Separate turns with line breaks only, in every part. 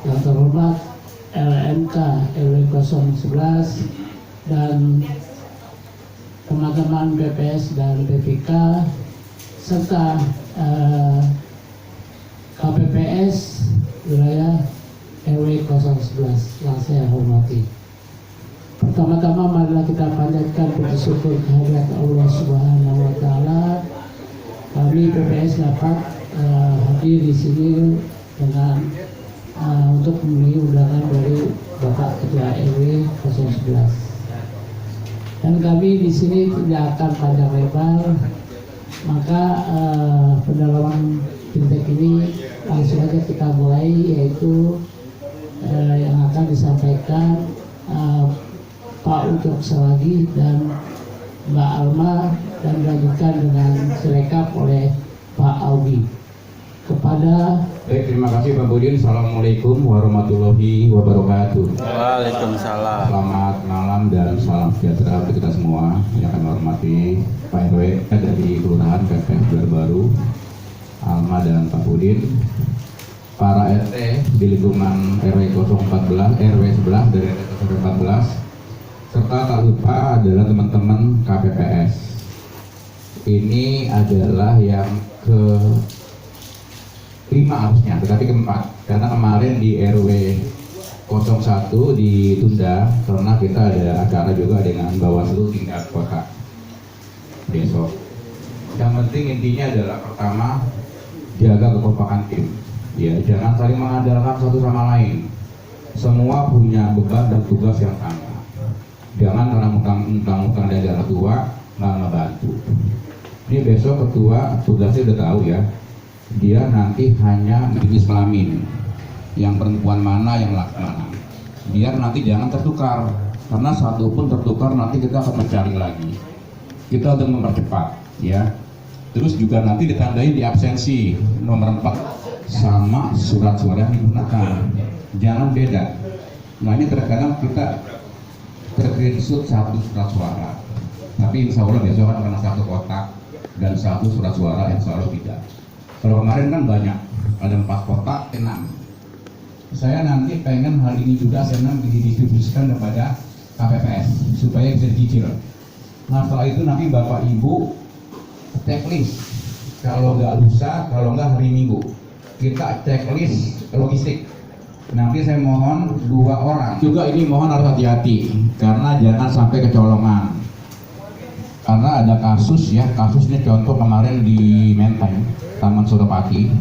yang terhormat LMK RW 011 dan teman-teman BPS dan BPK serta KPPS wilayah RW 011 yang saya hormati. Pertama-tama marilah kita panjatkan puji syukur kehadirat Allah Subhanahu wa taala. Kami BPS dapat hadir di sini dengan untuk memenuhi undangan dari Bapak Ketua RW 011. Dan kami di sini tidak akan panjang lebar, maka pendalaman fintech ini langsung saja kita mulai, yaitu yang akan disampaikan Pak Ucok Selagi dan Mbak Alma, dan dilanjutkan dengan sirekap oleh Pak Albi. Kepada
Baik, terima kasih Pak Budin. Assalamualaikum warahmatullahi wabarakatuh.
Waalaikumsalam.
Selamat malam dan salam sejahtera untuk kita semua yang kami hormati Pak RW dari Kelurahan KPS Baru, Alma dan Pak Budin, para RT di lingkungan RW 014, RW 11 dari RT 014, serta tak lupa adalah teman-teman KPPS. Ini adalah yang ke-5 harusnya, tetapi ke-4 karena kemarin di RW 01 ditunda karena kita ada acara juga dengan Bawaslu tingkat kota besok. Yang penting intinya adalah pertama, jaga kekompakan tim. Ya, jangan saling mengandalkan satu sama lain. Semua punya beban dan tugas yang sama. Jangan karena utang-utang dari orang tua nggak ngebantu. Ini besok ketua tugasnya udah tahu ya. Dia nanti hanya jenis kelamin, yang perempuan mana yang laki mana. Biar nanti jangan tertukar, karena satu pun tertukar nanti kita akan mencari lagi. Kita udah mempercepat, ya. Terus juga nanti ditandai di absensi nomor 4 sama surat suara yang digunakan. Jangan beda. Nah ini terkadang kita terkritik satu surat suara, tapi insya Allah besok kan karena satu kotak dan satu surat suara yang selalu tidak. Kalau kemarin kan banyak, ada 4 kotak, 6. Saya nanti pengen hal ini juga saya nanti didistribusikan kepada KPPS supaya bisa dicicil. Nah setelah itu nanti Bapak Ibu checklist, kalau nggak lusa, kalau nggak hari Minggu kita checklist logistik. Nanti saya mohon 2 orang juga, ini mohon harus hati-hati karena jangan sampai kecolongan. Karena ada kasus ya, kasusnya contoh kemarin di Menteng, Taman Suropati,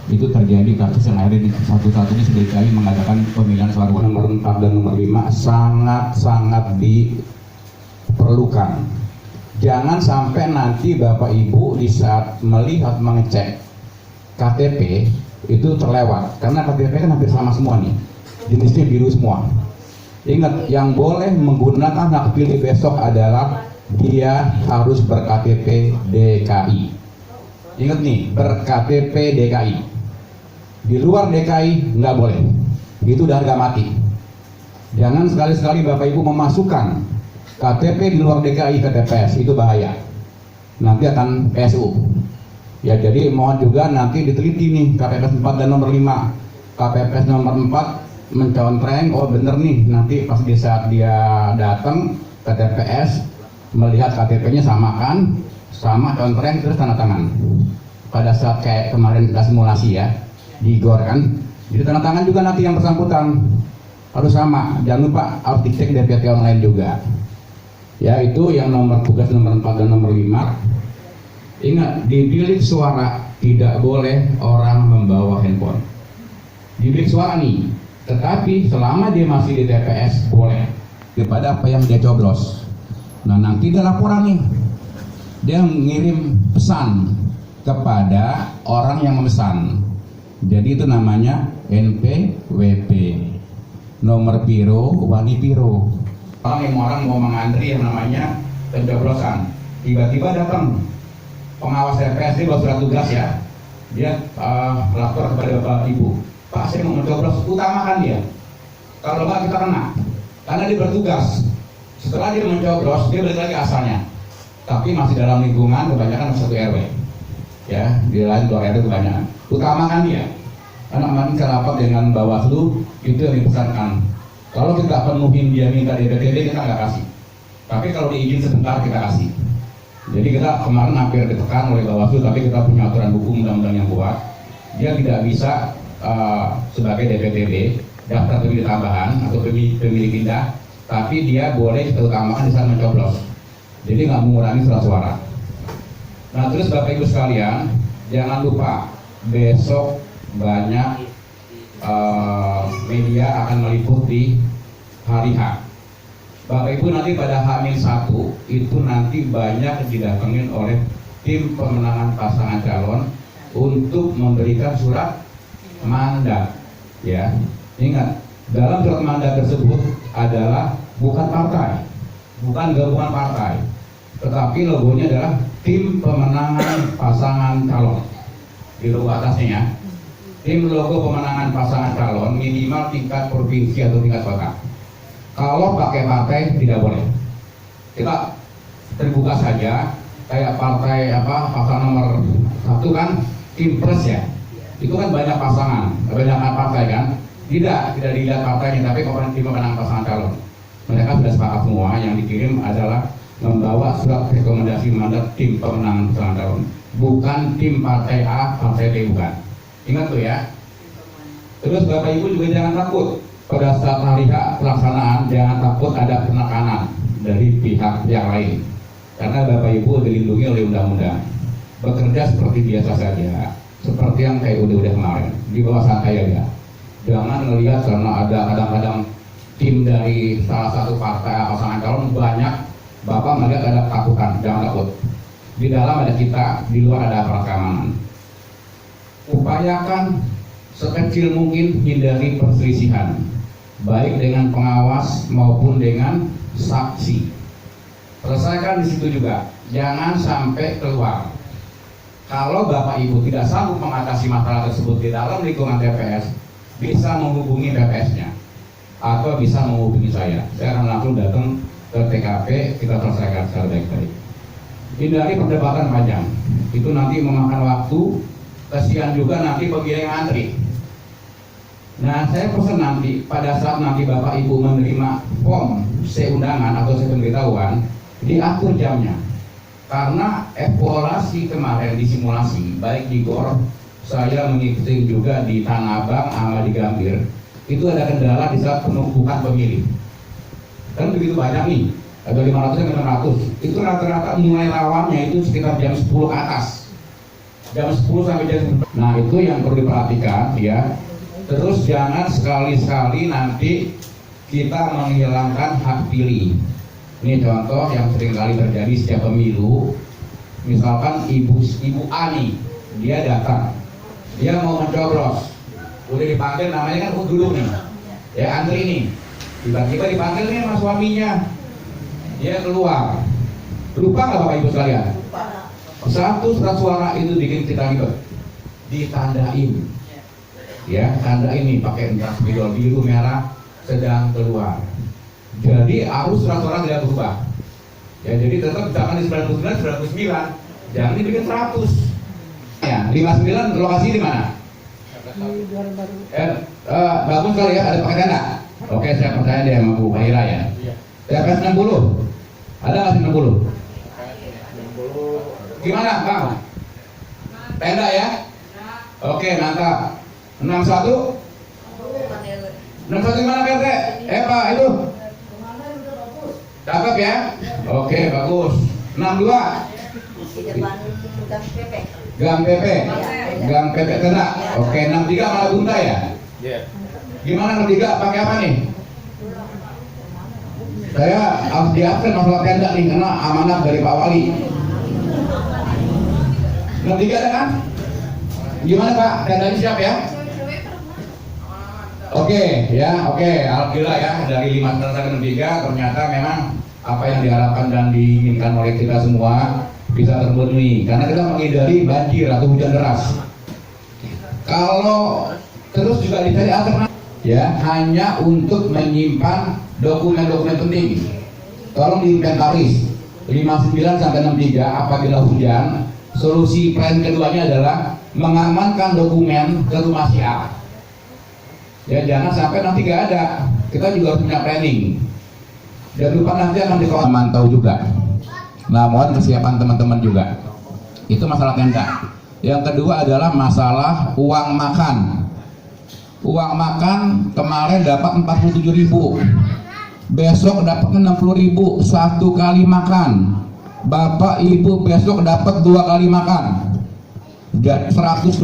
itu terjadi kasus yang akhirnya satu-satunya sebagai mengadakan pemilihan suara nomor 4 dan nomor 5 sangat-sangat diperlukan. Jangan sampai nanti Bapak Ibu di saat melihat mengecek KTP itu terlewat, karena KTP kan hampir sama semua nih, jenisnya biru semua. Ingat, yang boleh menggunakan hak pilih besok adalah dia harus ber-KTP DKI. Ingat nih, ber-KTP DKI. Di luar DKI nggak boleh. Itu udah harga mati. Jangan sekali-sekali Bapak Ibu memasukkan KTP di luar DKI ke TPS, itu bahaya. Nanti akan PSU. Ya, jadi mohon juga nanti diteliti nih KPPS 4 dan nomor 5. KPPS nomor 4 mencontreng, oh bener nih, nanti pas di saat dia datang ke TPS melihat KTP-nya samakan, sama contreng terus tanda tangan. Pada saat kayak kemarin kita simulasi ya, di GOR kan, jadi tanda tangan juga nanti yang bersangkutan harus sama. Jangan lupa harus dicek DPT online juga. Ya, itu yang nomor tugas nomor 4 dan nomor 5. Ingat, di bilik suara tidak boleh orang membawa handphone. Di bilik suara nih, tetapi selama dia masih di TPS boleh kepada apa yang dia coblos. Nah nanti ada laporan nih, dia mengirim pesan kepada orang yang memesan. Jadi itu namanya NPWP, nomor piro, wani piro. Orang mau mengantri yang namanya pencoblosan, tiba-tiba datang pengawas TPS, ini bawa surat tugas ya, dia lapor kepada Bapak Ibu, Pak saya mau mencoblos, utamakan dia, kalau enggak kita kena, karena dia bertugas. Setelah dia mencoblos, dia balik lagi asalnya, tapi masih dalam lingkungan kebanyakan satu RW, ya di lain luar RW kebanyakan. Utamakan dia. Karena kemarin saya rapat dengan Bawaslu, itu yang dipesankan. Kalau kita penuhin dia minta DPTB, kita nggak kasih. Tapi kalau diizin sebentar kita kasih. Jadi kita kemarin hampir ditekan oleh Bawaslu, tapi kita punya aturan hukum undang-undang yang kuat. Dia tidak bisa sebagai DPTB daftar pemilih tambahan atau pemilih pindah, tapi dia boleh terutamakan di saat mencoblos. Jadi nggak mengurangi surat suara. Nah terus Bapak Ibu sekalian, jangan lupa besok banyak media akan meliput di hari H. Bapak Ibu nanti pada H-1 itu nanti banyak didatengin oleh tim pemenangan pasangan calon untuk memberikan surat mandat. Ya, ingat dalam surat mandat tersebut adalah bukan partai, bukan gabungan partai, tetapi logonya adalah tim pemenangan pasangan calon. Di logo atasnya ya, tim logo pemenangan pasangan calon minimal tingkat provinsi atau tingkat kota. Kalau pakai partai tidak boleh. Kita terbuka saja, kayak partai pasangan nomor 1 kan tim pres ya. Itu kan banyak pasangan, banyak partai kan. Tidak dilihat partainya, tapi tim pemenangan pasangan calon. Mereka sudah sepakat semua, yang dikirim adalah membawa surat rekomendasi mandat tim pemenangan pasangan calon, bukan tim partai A, partai B, bukan. Ingat tuh ya. Terus Bapak Ibu juga jangan takut pada saat hari H pelaksanaan, jangan takut ada penekanan dari pihak yang lain, karena Bapak Ibu dilindungi oleh undang-undang. Bekerja seperti biasa saja, seperti yang kayak udah kemarin, di bawah santai aja. Jangan melihat karena ada kadang-kadang tim dari salah satu partai pasangan calon banyak, Bapak melihat ada ketakutan. Jangan takut. Di dalam ada kita, di luar ada aparat keamanan. Upayakan sekecil mungkin hindari perselisihan, baik dengan pengawas maupun dengan saksi. Selesaikan di situ juga, jangan sampai keluar. Kalau Bapak Ibu tidak sanggup mengatasi masalah tersebut di dalam lingkungan TPS, bisa menghubungi TPS-nya atau bisa menghubungi saya. Saya akan langsung datang ke TKP, kita selesaikan secara baik-baik. Hindari perdebatan panjang, itu nanti memakan waktu. Kasihan juga nanti pemilih yang antri. Nah, saya pesan nanti pada saat nanti Bapak Ibu menerima form C undangan atau C pemberitahuan, diatur jamnya. Karena evaluasi kemarin di simulasi, baik di GOR, saya mengikuti juga di Tanah Abang sama di Gambir, itu ada kendala di saat penumpukan pemilih. Kan begitu banyak nih, ada 500 sampai 600. Itu rata-rata mulai lawannya itu sekitar jam 10 ke atas. Jam 10 sampai jam 10. Nah, itu yang perlu diperhatikan ya. Terus jangan sekali-sekali nanti kita menghilangkan hak pilih. Ini contoh yang sering kali terjadi setiap pemilu. Misalkan ibu Ani, dia datang, dia mau mencoblos, udah dipanggil namanya kan duduk nih, ya antri nih, tiba-tiba dipanggil nih sama suaminya, dia keluar. Lupa nggak Bapak Ibu sekalian? Satu surat suara itu bikin kita ribet, ditandain, ya tanda ini pakai entah spidol biru merah sedang keluar. Jadi arus surat suara tidak berubah. Ya, jadi tetap jangan di 99, jangan dibikin 100. Ya, 59 lokasi di mana? Bagus kali ya, ada pakai tenda. Oke, saya percaya dia sama Bu Mahira ya. TPS 60. Ada nggak 60? Gimana, Bang? Tenda ya? Oke, mantap. 61? 61 gimana PT? Pak, itu? Cakep ya? Oke, bagus. 62?
Di depan Gang PP.
Gang PP? Gang PP tenda? Oke, 63 malah bunta ya? Gimana 63? Pakai apa nih? Saya harus diabsen masalah tenda nih, karena amanat dari Pak Wali. 63 ada kan? Gimana Pak? Tendanya siap ya? Oke, ya, oke. Alhamdulillah ya, dari 5 sampai 63 ternyata memang apa yang diharapkan dan diinginkan oleh kita semua bisa terpenuhi, karena kita menghindari banjir atau hujan deras. Kalau terus juga dicari alternatif, ya, hanya untuk menyimpan dokumen-dokumen penting. Tolong diinventaris 59 sampai 63 apabila hujan. Solusi plan keduanya adalah mengamankan dokumen ke rumah si A. Ya jangan sampai nanti nggak ada. Kita juga harus punya planning. Dan lupa nanti akan mantau juga. Nah, mohon kesiapan teman-teman juga. Itu masalah tenda. Yang kedua adalah masalah uang makan. Uang makan kemarin dapat 47.000. Besok dapat 60.000 satu kali makan. Bapak Ibu besok dapat 2 kali makan. Jadi 120.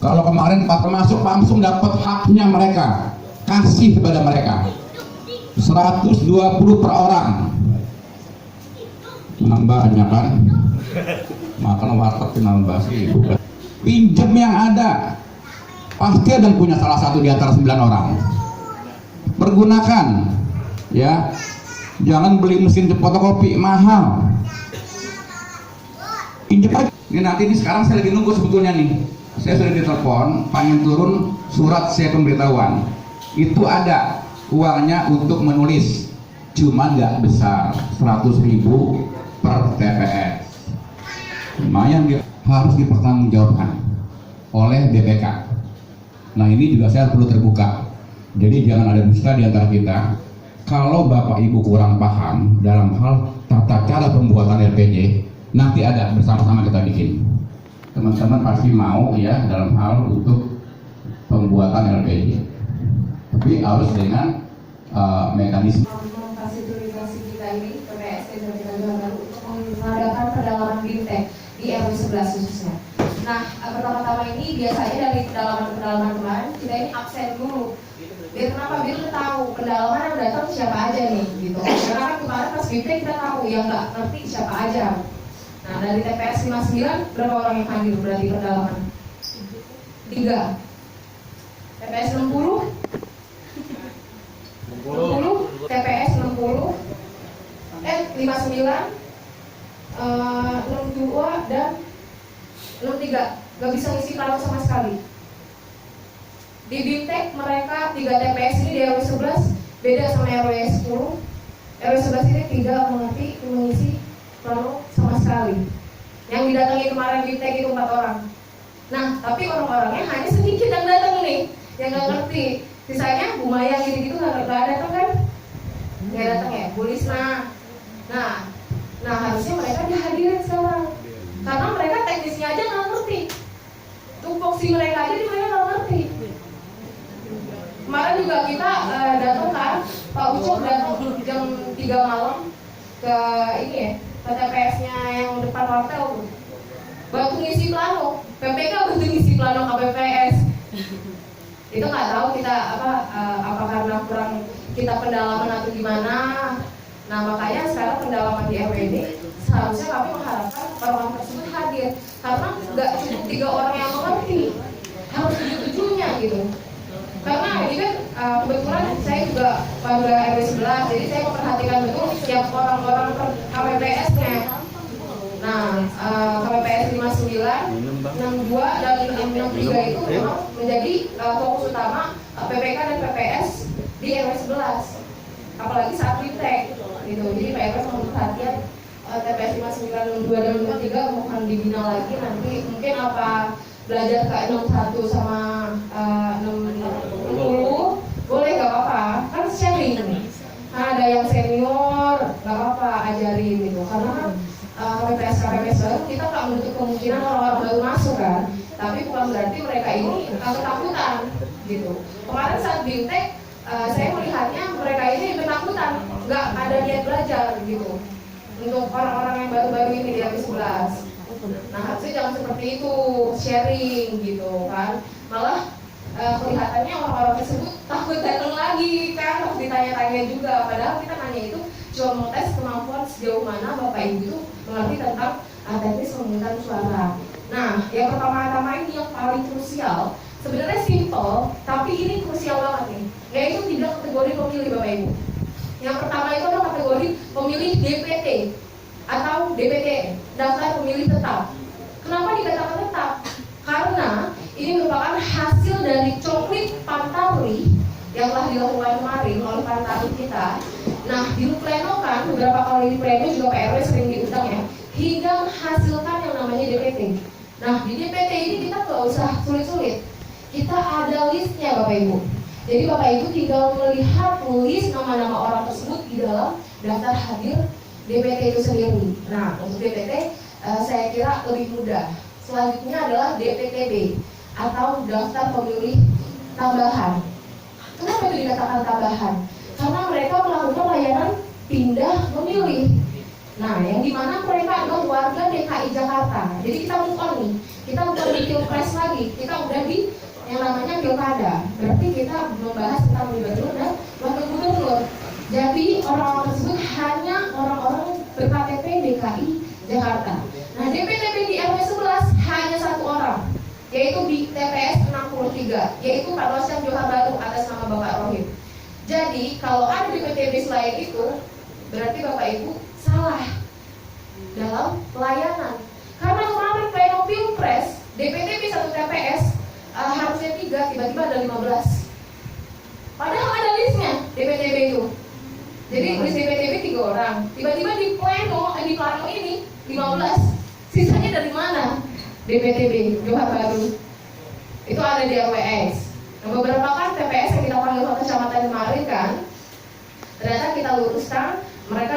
Kalau kemarin Pak termasuk langsung dapat haknya mereka. Kasih kepada mereka. 120 per orang. Nambahnya kan? Makan warteg nambah sih. Pinjam yang ada. Pasti ada yang punya salah satu di antara 9 orang. Pergunakan, ya. Jangan beli mesin fotokopi mahal. Pinjam aja. Ini nanti ini sekarang saya lagi nunggu sebetulnya nih. Saya sudah ditelepon, pengen turun surat saya pemberitahuan. Itu ada uangnya untuk menulis, cuma nggak besar, 100.000 per TPS. Lumayan harus dipertanggungjawabkan oleh BPK. Nah ini juga saya perlu terbuka. Jadi jangan ada dusta di antara kita. Kalau Bapak Ibu kurang paham dalam hal tata cara pembuatan LPJ, nanti ada bersama-sama kita bikin. Teman-teman pasti mau ya dalam hal untuk pembuatan LPJ. Tapi harus dengan mekanisme.
Memfasilitasi kita ini PPS dan kita juga untuk mengadakan pendalaman BIMTEK di RW 11 khususnya. Nah, pertama-tama ini biasanya dari pendalaman kemarin kita ini absen dulu. Biar kenapa? Biar kita tahu pendalaman yang datang siapa aja nih, gitu. Karena kan kemarin pas BIMTEK kita tahu yang nggak ngerti siapa aja. Nah, dari TPS 59 berapa orang yang hadir berarti pendalaman? 3. TPS 60 TPS 60 59 62 dan 63 gak bisa ngisi plano sama sekali. Di BIMTEK mereka 3 TPS ini di RW 11 beda sama RW 10. RW 11 ini tidak mengerti mengisi plano sama sekali. Yang didatangi kemarin BIMTEK itu 4 orang. Nah, tapi orang-orangnya hanya sedikit yang datang nih, yang gak ngerti. Sisanya Bu Maya gitu-gitu gak datang kan? Gak datang ya, Bu Lisna. Nah harusnya mereka dihadirin sekarang. Karena mereka teknisnya aja gak ngerti. Tupoksi mereka aja mereka gak ngerti. Kemarin juga kita datang kan, Pak Ucok datang jam 3 malam ke ini ya, ke TPS-nya yang depan hotel tuh. Bantu ngisi plano, PPK bantu ngisi plano KPPS. Itu nggak tahu kita apa karena kurang kita pendalaman atau gimana. Nah makanya sekarang pendalaman di RW ini seharusnya kami mengharapkan orang tersebut hadir karena nggak cukup 3 orang yang mengerti, harus 7-nya gitu. Karena ini kan kebetulan saya juga warga RW 11, jadi saya memperhatikan betul setiap orang-orang KPPS-nya. Nah, KPPS 59, 62 dan 63 itu memang menjadi fokus utama PPK dan PPS di RW 11. Apalagi saat BIMTEK gitu. Jadi Pak RW mohon perhatian TPS 59, 62 dan 63 mohon dibina lagi nanti mungkin apa belajar ke 61 sama 60 boleh gak apa-apa, kan sharing. Nah, ada yang senior gak apa-apa ajarin gitu karena KPPS baru kita nggak menutup kemungkinan orang-orang baru masuk kan, tapi bukan berarti mereka ini ketakutan gitu. Kemarin saat BIMTEK saya melihatnya mereka ini ketakutan, nggak ada niat belajar gitu untuk orang-orang yang baru-baru ini di RW 11. Nah harusnya jangan seperti itu, sharing gitu kan, malah kelihatannya orang-orang tersebut takut datang lagi kan, harus ditanya-tanya juga, padahal kita nanya itu cuma mau tes kemampuan sejauh mana Bapak Ibu itu mengerti tentang teknis pemungutan suara. Nah, yang pertama-tama ini yang paling krusial, sebenarnya simple, tapi ini krusial banget nih, yaitu 3 kategori pemilih Bapak Ibu. Yang pertama itu adalah kategori pemilih DPT atau DPT, daftar pemilih tetap. Kenapa dikatakan tetap? Karena ini merupakan hasil dari coklit Pantawri yang telah dilakukan kemarin oleh Pantawri kita. Nah, diplenokan beberapa kali di pleno juga Pak RW sering diundang ya, hingga menghasilkan yang namanya DPT. Nah, di DPT ini kita nggak usah sulit-sulit. kita ada listnya Bapak Ibu. Jadi Bapak Ibu tinggal melihat list nama-nama orang tersebut di dalam daftar hadir DPT itu sendiri. Nah, untuk DPT saya kira lebih mudah. Selanjutnya adalah DPTB atau daftar pemilih tambahan. Kenapa itu dikatakan tambahan? Karena mereka melakukan layanan pindah memilih. Nah, yang dimana mereka adalah warga DKI Jakarta. Jadi kita bukan nih, kita bukan di pilpres lagi, kita udah di yang namanya pilkada. Berarti kita membahas tentang gubernur dan wakil gubernur. Jadi orang-orang tersebut hanya orang-orang berKTP DKI Jakarta. Nah, DPTB di RW 11 hanya satu orang, yaitu di TPS 63, yaitu Pak Rosyam Johar Baru atas nama Bapak Rohim. Jadi kalau ada DPTB selain itu, berarti Bapak Ibu salah dalam pelayanan. Karena kemarin pleno pilpres DPTB 1 TPS harusnya 3, tiba-tiba ada 15. Padahal ada listnya DPTB itu. Jadi list DPTB 3 orang, tiba-tiba di pleno ini 15. Sisanya dari mana? DPTB Johar Baru. Itu ada di RWS. Nah, beberapa kan TPS yang kita panggil ke kecamatan kemarin kan, ternyata kita luruskan mereka